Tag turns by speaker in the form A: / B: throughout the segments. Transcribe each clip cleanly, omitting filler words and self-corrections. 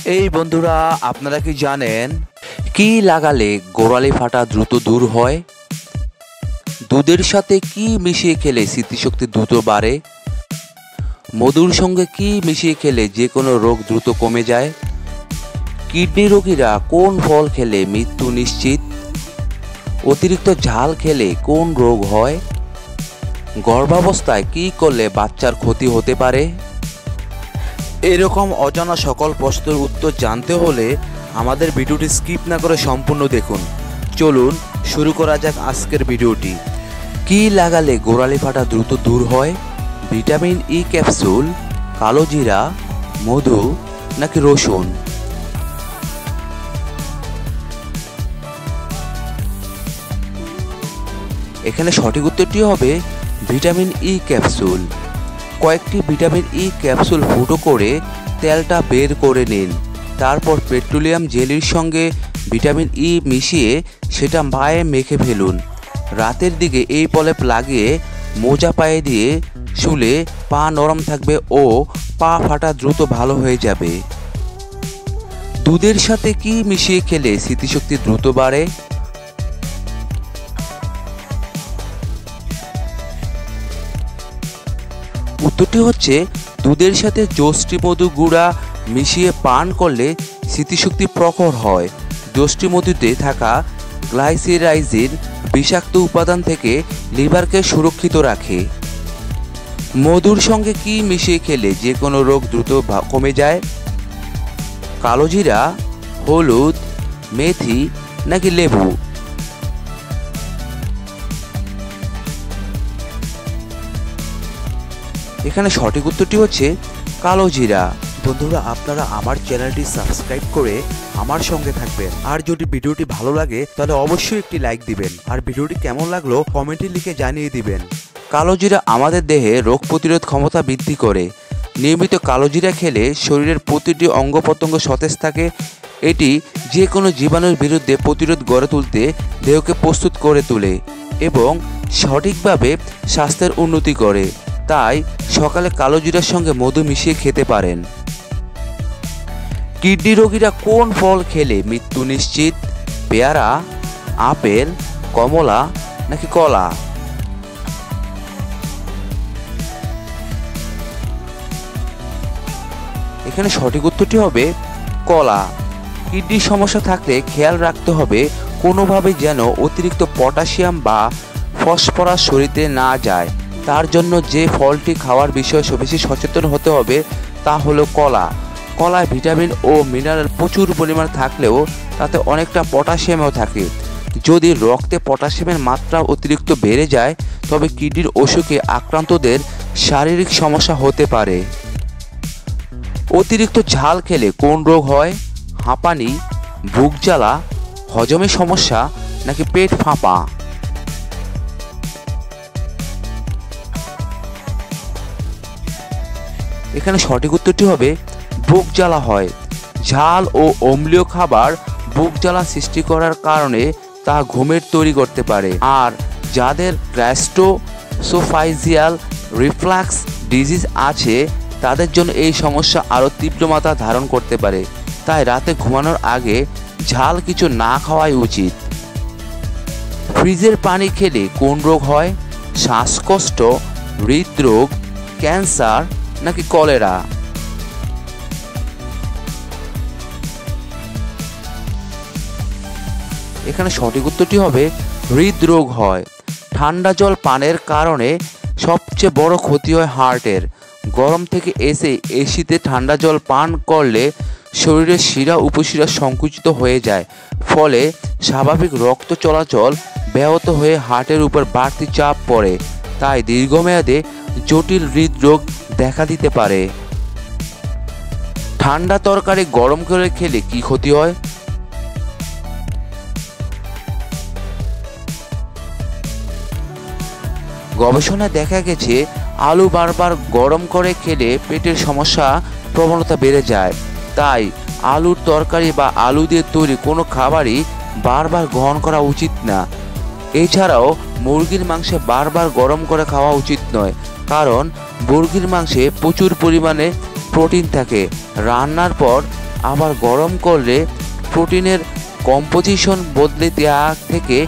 A: এই বন্ধুরা, আপনারা কি জানেন কি লাগালে গোড়ালি ফাটা দ্রুত দূর হয়? দুধের সাথে কি মিশিয়ে খেলে স্মৃতিশক্তি দ্রুত বাড়ে? মধুর সঙ্গে কি মিশিয়ে খেলে যে কোনো রোগ দ্রুত কমে যায়? কিডনি রোগীরা কোন ফল খেলে মৃত্যু নিশ্চিত? অতিরিক্ত ঝাল খেলে কোন রোগ হয়? গর্ভাবস্থায় কি করলে বাচ্চার ক্ষতি হতে পারে? এরকম অজানা সকল প্রশ্নের উত্তর জানতে হলে আমাদের ভিডিওটি স্কিপ না করে সম্পূর্ণ দেখুন। চলুন শুরু করা যাক আজকের ভিডিওটি। কি লাগালে গোড়ালি ফাটা দ্রুত দূর হয়? ভিটামিন ই ক্যাপসুল, কালো জিরা, মধু নাকি রসুন? এখানে সঠিক উত্তরটি হবে ভিটামিন ই ক্যাপসুল। কয়েকটি ভিটামিন ই ক্যাপসুল ফুটো করে তেলটা বের করে নিন। তারপর পেট্রোলিয়াম জেলির সঙ্গে ভিটামিন ই মিশিয়ে সেটা পায়ে মেখে ফেলুন। রাতের দিকে এই প্রলেপ লাগিয়ে মোজা পায়ে দিয়ে শুলে পা নরম থাকবে ও পা ফাটা দ্রুত ভালো হয়ে যাবে। দুধের সাথে কি মিশিয়ে খেলে স্মৃতিশক্তি দ্রুত বাড়ে? উত্তরটি হচ্ছে দুধের সাথে যষ্টি মধু গুঁড়া মিশিয়ে পান করলে স্মৃতিশক্তি প্রখর হয়। যষ্টি মধুতে থাকা গ্লাইসেরাইজিন বিষাক্ত উপাদান থেকে লিভারকে সুরক্ষিত রাখে। মধুর সঙ্গে কি মিশিয়ে খেলে যে কোনো রোগ দ্রুত কমে যায়? কালো জিরা, হলুদ, মেথি নাকি লেবু? এখানে সঠিক উত্তরটি হচ্ছে কালো জিরা। বন্ধুরা, আপনারা আমার চ্যানেলটি সাবস্ক্রাইব করে আমার সঙ্গে থাকবেন। আর যদি ভিডিওটি ভালো লাগে তাহলে অবশ্যই একটি লাইক দিবেন। আর ভিডিওটি কেমন লাগলো কমেন্টে লিখে জানিয়ে দিবেন। কালো জিরা আমাদের দেহে রোগ প্রতিরোধ ক্ষমতা বৃদ্ধি করে। নিয়মিত কালো জিরা খেলে শরীরের প্রতিটি অঙ্গ প্রত্যঙ্গ সতেজ থাকে। এটি যে কোনো জীবাণুর বিরুদ্ধে প্রতিরোধ গড়ে তুলতে দেহকে প্রস্তুত করে তোলে এবং সঠিকভাবে স্বাস্থ্যের উন্নতি করে। তাই সকালে কালো জিরার সঙ্গে মধু মিশিয়ে খেতে পারেন। কিডনি রোগীরা কোন ফল খেলে মৃত্যু নিশ্চিত? পেয়ারা, আপেল, কমলা নাকি কলা? এখানে সঠিক উত্তরটি হবে কলা। কিডনির সমস্যা থাকলে খেয়াল রাখতে হবে কোনোভাবে যেন অতিরিক্ত পটাশিয়াম বা ফসফরাস শরীরে না যায়। তার জন্য যে ফলটি খাওয়ার বিষয়ে বেশি সচেতন হতে হবে তা হলো কলা। কলায় ভিটামিন ও মিনারেল প্রচুর পরিমাণ থাকলেও তাতে অনেকটা পটাশিয়ামও থাকে। যদি রক্তে পটাশিয়ামের মাত্রা অতিরিক্ত বেড়ে যায় তবে কিডনির অসুখে আক্রান্তদের শারীরিক সমস্যা হতে পারে। অতিরিক্ত ঝাল খেলে কোন রোগ হয়? হাঁপানি, বুক জ্বালা, হজমের সমস্যা নাকি পেট ফাঁপা? এখানে সঠিক উত্তরটি হবে বুক জ্বালা হয়। ঝাল ও অম্লীয় খাবার বুক জ্বালা সৃষ্টি করার কারণে তা ঘুমের তৈরি করতে পারে। আর যাদের গ্যাস্ট্রোসোফাইজিয়াল রিফ্লাক্স ডিজিজ আছে তাদের জন্য এই সমস্যা আরও তীব্র মাত্রা ধারণ করতে পারে। তাই রাতে ঘুমানোর আগে ঝাল কিছু না খাওয়াই উচিত। ফ্রিজের পানি খেলে কোন রোগ হয়? শ্বাসকষ্ট, হৃদরোগ, ক্যান্সার নাকি কলেরা? এখানে সঠিক উত্তরটি হবে হৃদরোগ হয়। ঠান্ডা জল পানের কারণে সবচেয়ে বড় ক্ষতি হয় হার্টের। গরম থেকে এসে এসিতে ঠান্ডা জল পান করলে শরীরের শিরা উপশিরা সংকুচিত হয়ে যায়। ফলে স্বাভাবিক রক্ত চলাচল ব্যাহত হয়ে হার্টের উপর বাড়তি চাপ পড়ে। তাই দীর্ঘমেয়াদে জটিল হৃদরোগ দেখা দিতে পারে। ঠান্ডা তরকারি গরম করে খেলে কি ক্ষতি হয়? গবেষণায় দেখা গেছে আলু বারবার গরম করে খেলে পেটের সমস্যা প্রবণতা বেড়ে যায়। তাই আলুর তরকারি বা আলু দিয়ে তৈরি কোনো খাবারই বারবার গ্রহণ করা উচিত না। এছাড়াও মুরগির মাংসে বারবার গরম করে খাওয়া উচিত নয়, কারণ মুরগির মাংসে প্রচুর পরিমাণে প্রোটিন থাকে। রান্নার পর আবার গরম করলে প্রোটিনের কম্পোজিশন বদলে দেওয়া থেকে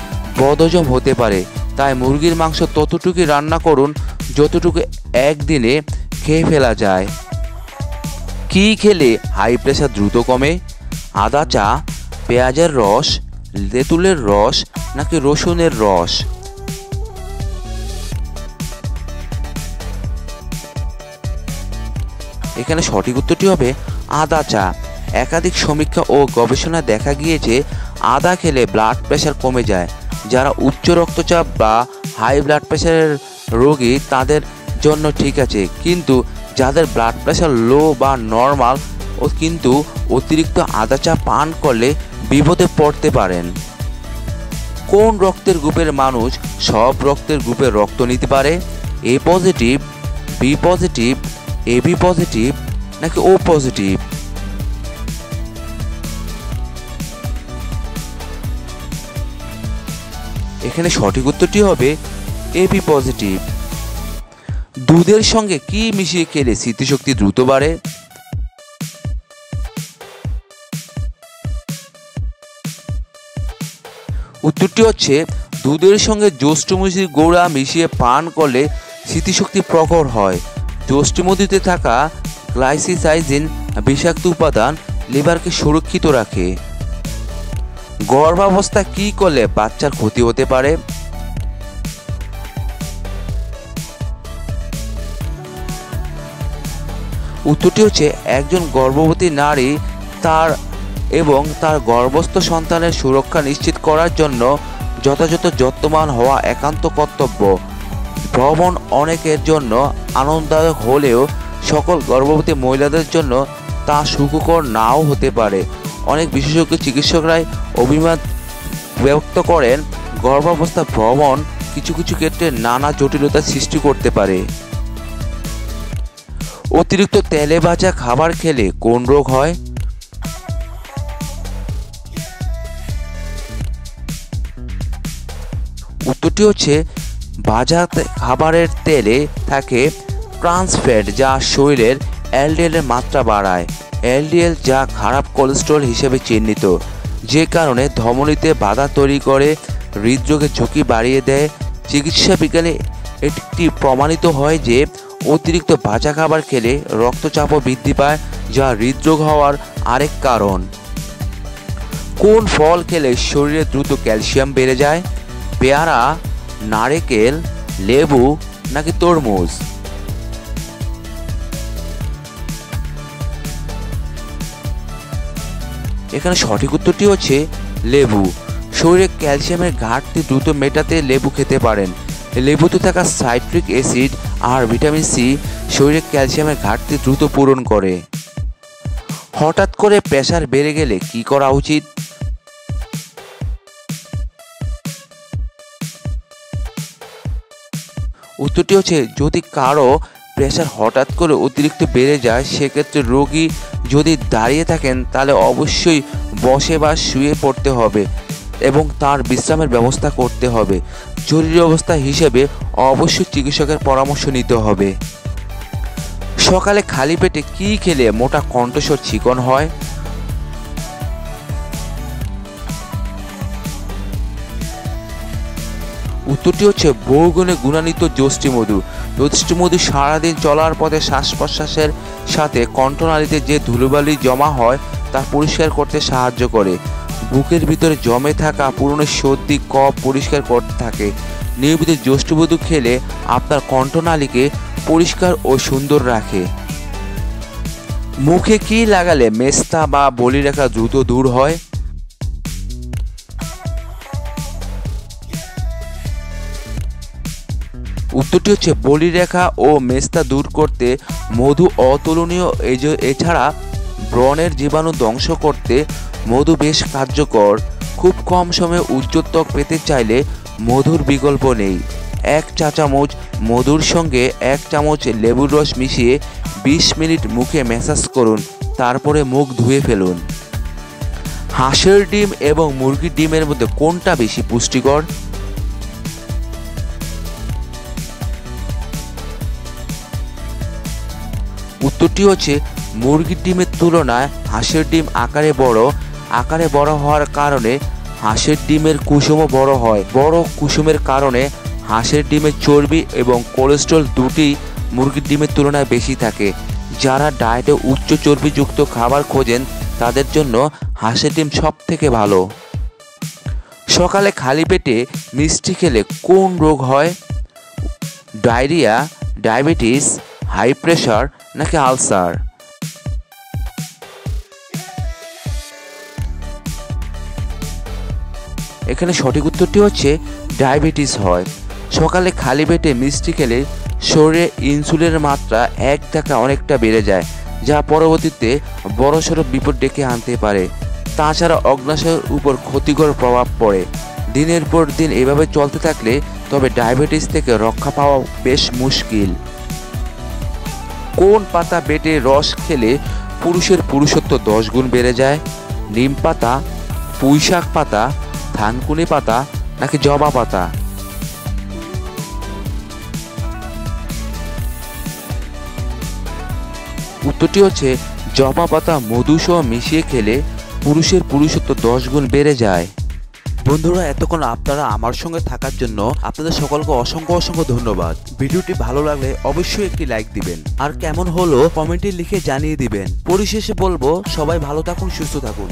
A: বদহজম হতে পারে। তাই মুরগির মাংস ততটুকুই রান্না করুন যতটুকু একদিনে খেয়ে ফেলা যায়। কি খেলে হাই প্রেশার দ্রুত কমে? আদা চা, পেঁয়াজের রস, তেঁতুলের রস নাকি রসুনের রস? এখানে সঠিক উত্তরটি হবে আদা চা। একাধিক সমীক্ষা ও গবেষণায় দেখা গিয়েছে আদা খেলে ব্লাড প্রেশার কমে যায়। যারা উচ্চ রক্তচাপ বা হাই ব্লাড প্রেশারের রোগী তাদের জন্য ঠিক আছে, কিন্তু যাদের ব্লাড প্রেশার লো বা নর্মাল কিন্তু অতিরিক্ত আদা চা পান করলে বিপদে পড়তে পারেন। কোন রক্তের গ্রুপের মানুষ সব রক্তের গ্রুপে রক্ত নিতে পারে? A positive, B positive, AB positive নাকি ও পজিটিভ? এখানে সঠিক উত্তরটি হবে এবি পজিটিভ। দুধের সঙ্গে কি মিশিয়ে খেলে স্মৃতিশক্তি দ্রুত বাড়ে? উত্তরটি হচ্ছে দুধের সঙ্গে জষ্ঠমধুর গুঁড়া মিশিয়ে পান করলে স্মৃতিশক্তি প্রখর হয়। জষ্ঠমধুতে থাকা গ্লাইসিসাইজিন বিষাক্ত উপাদান লিভারকে সুরক্ষিত রাখে। গর্ভাবস্থা কি করলে বাচ্চার ক্ষতি হতে পারে? উত্তরটি হচ্ছে একজন গর্ভবতী নারী তার গর্ভস্থ সন্তানের সুরক্ষা নিশ্চিত করার জন্য যথাযথ যত্নবান হওয়া একান্ত কর্তব্য। ভ্রমণ অনেকের জন্য আনন্দদায়ক হলেও সকল গর্ভবতী মহিলাদের জন্য তা সুখকর নাও হতে পারে। অনেক বিশেষজ্ঞ চিকিৎসকরাই অভিমত ব্যক্ত করেন গর্ভাবস্থা ভ্রমণ কিছু কিছু ক্ষেত্রে নানা জটিলতার সৃষ্টি করতে পারে। অতিরিক্ত তেলে ভাজা খাবার খেলে কোন রোগ হয়? উত্তরটি হচ্ছে ভাজা খাবারের তেলে থাকে ট্রান্স ফ্যাট, যা শরীরের এলডিএল এর মাত্রা বাড়ায়। এলডিএল যা খারাপ কোলেস্টেরল হিসেবে চিহ্নিত, যে কারণে ধমনীতে বাধা তৈরি করে, হৃদরোগের ঝুঁকি বাড়িয়ে দেয়। চিকিৎসা বিজ্ঞানে এটি প্রমাণিত হয় যে অতিরিক্ত ভাজা খাবার খেলে রক্তচাপও বৃদ্ধি পায়, যা হৃদরোগ হওয়ার আরেক কারণ। কোন ফল খেলে শরীরে দ্রুত ক্যালসিয়াম বেড়ে যায়? পেয়ারা, নারকেল, লেবু নাকি তরমুজ? এখানে সঠিক উত্তরটি হচ্ছে লেবু। শরীরে ক্যালসিয়ামের ঘাটতি দ্রুত মেটাতে লেবু খেতে পারেন। লেবুতে থাকা সাইট্রিক অ্যাসিড আর ভিটামিন সি শরীরে ক্যালসিয়ামের ঘাটতি দ্রুত পূরণ করে। হঠাৎ করে প্রেসার বেড়ে গেলে কি করা উচিত? উত্তরটি হচ্ছে যদি কারো প্রেসার হঠাৎ করে অতিরিক্ত বেড়ে যায়, সেক্ষেত্রে রোগী যদি দাঁড়িয়ে থাকেন তাহলে অবশ্যই বসে বা শুয়ে পড়তে হবে এবং তার বিশ্রামের ব্যবস্থা করতে হবে। জরুরি অবস্থা হিসেবে অবশ্যই চিকিৎসকের পরামর্শ নিতে হবে। সকালে খালি পেটে কি খেলে মোটা কণ্ঠস্বর চিকন হয়? উত্তরটি হচ্ছে বহুগুণে গুণান্বিত যষ্টিমধু। যষ্টিমধু সারাদিন চলার পথে শ্বাস প্রশ্বাসের সাথে কণ্ঠনালীতে যে ধুলোবালি জমা হয় তা পরিষ্কার করতে সাহায্য করে। বুকের ভিতরে জমে থাকা পুরনো সর্দি কফ পরিষ্কার করতে থাকে। নিয়মিত যষ্টিমধু খেলে আপনার কণ্ঠনালীকে পরিষ্কার ও সুন্দর রাখে। মুখে কি লাগালে মেস্তা বা বলিরেখা দ্রুত দূর হয়? উত্তরটি হচ্ছে বলিরেখা ও মেস্তা দূর করতে মধু অতুলনীয়। এছাড়া ব্রণের জীবাণু ধ্বংস করতে মধু বেশ কার্যকর। খুব কম সময়ে উজ্জ্বল ত্বক পেতে চাইলে মধুর বিকল্প নেই। 1 চা চামচ মধুর সঙ্গে 1 চামচ লেবুর রস মিশিয়ে 20 মিনিট মুখে ম্যাসাজ করুন, তারপরে মুখ ধুয়ে ফেলুন। হাঁসের ডিম এবং মুরগির ডিমের মধ্যে কোনটা বেশি পুষ্টিকর? উত্তরটি হচ্ছে মুরগির ডিমের তুলনায় হাঁসের ডিম আকারে বড় হওয়ার কারণে হাঁসের ডিমের কুসুমও বড় হয়। বড় কুসুমের কারণে হাঁসের ডিমের চর্বি এবং কোলেস্ট্রল দুটি মুরগির ডিমের তুলনায় বেশি থাকে। যারা ডায়েটে উচ্চ চর্বিযুক্ত খাবার খোঁজেন তাদের জন্য হাঁসের ডিম সবথেকে ভালো। সকালে খালি পেটে মিষ্টি খেলে কোন রোগ হয়? ডায়রিয়া, ডায়াবেটিস, হাই প্রেশার নাকি আলসার? এখানে সঠিক উত্তরটি হচ্ছে ডায়াবেটিস হয়। সকালে খালি পেটে মিষ্টি খেলে শরীরে ইনসুলিনের মাত্রা এক ধাক্কা অনেকটা বেড়ে যায়, যা পরবর্তীতে বড়সড় বিপদ ডেকে আনতে পারে। তাছাড়া অগ্ন্যাশয়ের উপর ক্ষতিকর প্রভাব পড়ে। দিনের পর দিন এভাবে চলতে থাকলে তবে ডায়াবেটিস থেকে রক্ষা পাওয়া বেশ মুশকিল। কোন পাতা বেটে রস খেলে পুরুষের পুরুষত্ব 10 গুণ বেড়ে যায়? নিম পাতা, পুঁইশাক পাতা, থানকুনি পাতা নাকি জবা পাতা? উত্তরটি হচ্ছে জবা পাতা মধু সহ মিশিয়ে খেলে পুরুষের পুরুষত্ব 10 গুণ বেড়ে যায়। বন্ধুরা, এতক্ষণ আপনারা আমার সঙ্গে থাকার জন্য আপনাদের সকলকে অসংখ্য ধন্যবাদ। ভিডিওটি ভালো লাগলে অবশ্যই একটি লাইক দিবেন, আর কেমন হলো কমেন্টে লিখে জানিয়ে দিবেন। পরিশেষে বলবো, সবাই ভালো থাকুন, সুস্থ থাকুন।